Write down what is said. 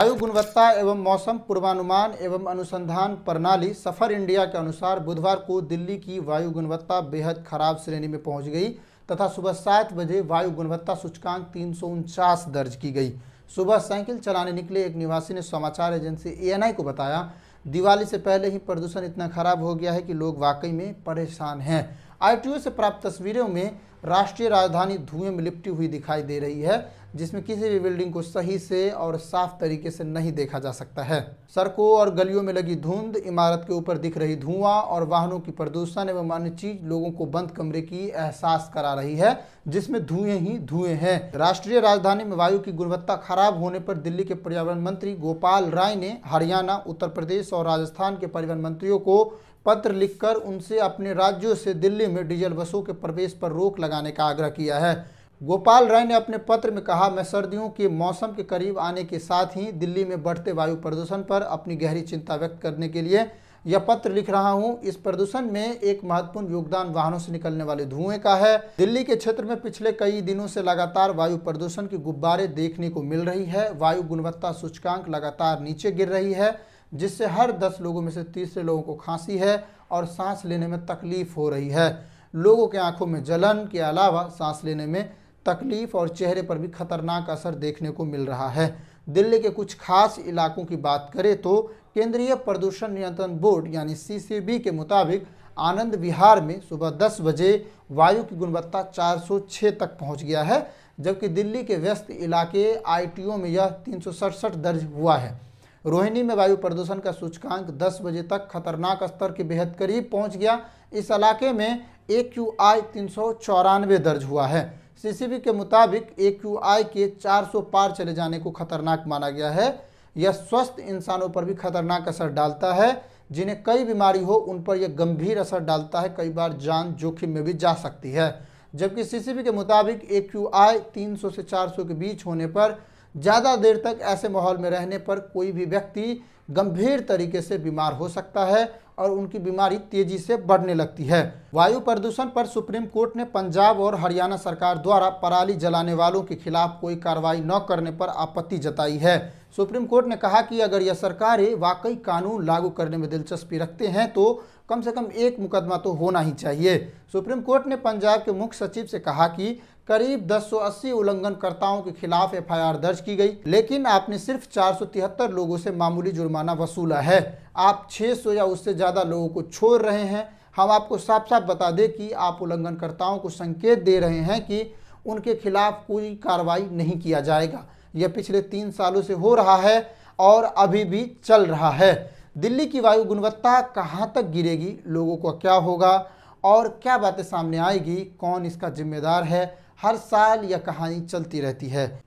वायु गुणवत्ता एवं मौसम पूर्वानुमान एवं अनुसंधान प्रणाली सफर इंडिया के अनुसार बुधवार को दिल्ली की वायु गुणवत्ता बेहद खराब श्रेणी में पहुंच गई तथा सुबह 7 बजे वायु गुणवत्ता सूचकांक 349 दर्ज की गई। सुबह साइकिल चलाने निकले एक निवासी ने समाचार एजेंसी एएनआई को बताया, दिवाली से पहले ही प्रदूषण इतना खराब हो गया है कि लोग वाकई में परेशान हैं। आईटीओ से प्राप्त तस्वीरों में राष्ट्रीय राजधानी धुएं में लिपटी हुई दिखाई दे रही है, जिसमें किसी भी बिल्डिंग को सही से और साफ तरीके से नहीं देखा जा सकता है। सड़कों और गलियों में लगी धुंध, इमारत के ऊपर दिख रही धुआं और वाहनों की प्रदूषण एवं अन्य चीज लोगों को बंद कमरे की एहसास करा रही है, जिसमें धुएं ही धुएं हैं। राष्ट्रीय राजधानी में वायु की गुणवत्ता खराब होने पर दिल्ली के पर्यावरण मंत्री गोपाल राय ने हरियाणा, उत्तर प्रदेश और राजस्थान के परिवहन मंत्रियों को पत्र लिखकर उनसे अपने राज्यों से दिल्ली में डीजल बसों के प्रवेश पर रोक लगाने का आग्रह किया है। गोपाल राय ने अपने पत्र में कहा, मैं सर्दियों के मौसम के करीब आने के साथ ही दिल्ली में बढ़ते वायु प्रदूषण पर अपनी गहरी चिंता व्यक्त करने के लिए यह पत्र लिख रहा हूं। इस प्रदूषण में एक महत्वपूर्ण योगदान वाहनों से निकलने वाले धुएं का है। दिल्ली के क्षेत्र में पिछले कई दिनों से लगातार वायु प्रदूषण की गुब्बारे देखने को मिल रही है। वायु गुणवत्ता सूचकांक लगातार नीचे गिर रही है, जिससे हर 10 लोगों में से तीसरे लोगों को खांसी है और सांस लेने में तकलीफ हो रही है। लोगों के आंखों में जलन के अलावा सांस लेने में तकलीफ और चेहरे पर भी खतरनाक असर देखने को मिल रहा है। दिल्ली के कुछ खास इलाकों की बात करें तो केंद्रीय प्रदूषण नियंत्रण बोर्ड यानी सीसीबी के मुताबिक आनंद विहार में सुबह 10 बजे वायु की गुणवत्ता 406 तक पहुंच गया है, जबकि दिल्ली के व्यस्त इलाके आईटीओ में यह 367 दर्ज हुआ है। रोहिणी में वायु प्रदूषण का सूचकांक 10 बजे तक खतरनाक स्तर के बेहद करीब पहुंच गया। इस इलाके में AQI 394 दर्ज हुआ है। सीसीबी के मुताबिक AQI के 400 पार चले जाने को खतरनाक माना गया है। यह स्वस्थ इंसानों पर भी खतरनाक असर डालता है। जिन्हें कई बीमारी हो उन पर यह गंभीर असर डालता है, कई बार जान जोखिम में भी जा सकती है। जबकि सीसीबी के मुताबिक AQI 300 से 400 के बीच होने पर ज़्यादा देर तक ऐसे माहौल में रहने पर कोई भी व्यक्ति गंभीर तरीके से बीमार हो सकता है और उनकी बीमारी तेजी से बढ़ने लगती है। वायु प्रदूषण पर सुप्रीम कोर्ट ने पंजाब और हरियाणा सरकार द्वारा पराली जलाने वालों के खिलाफ कोई कार्रवाई न करने पर आपत्ति जताई है। सुप्रीम कोर्ट ने कहा कि अगर यह सरकारें वाकई कानून लागू करने में दिलचस्पी रखते हैं तो कम से कम एक मुकदमा तो होना ही चाहिए। सुप्रीम कोर्ट ने पंजाब के मुख्य सचिव से कहा कि करीब 1080 उल्लंघनकर्ताओं के खिलाफ एफआईआर दर्ज की गई, लेकिन आपने सिर्फ 473 लोगों से मामूली जुर्माना वसूला है। आप 600 या उससे ज़्यादा लोगों को छोड़ रहे हैं। हम आपको साफ साफ बता दें कि आप उल्लंघनकर्ताओं को संकेत दे रहे हैं कि उनके खिलाफ कोई कार्रवाई नहीं किया जाएगा। यह पिछले 3 सालों से हो रहा है और अभी भी चल रहा है। दिल्ली की वायु गुणवत्ता कहाँ तक गिरेगी, लोगों को क्या होगा और क्या बातें सामने आएगी, कौन इसका जिम्मेदार है, हर साल यह कहानी चलती रहती है।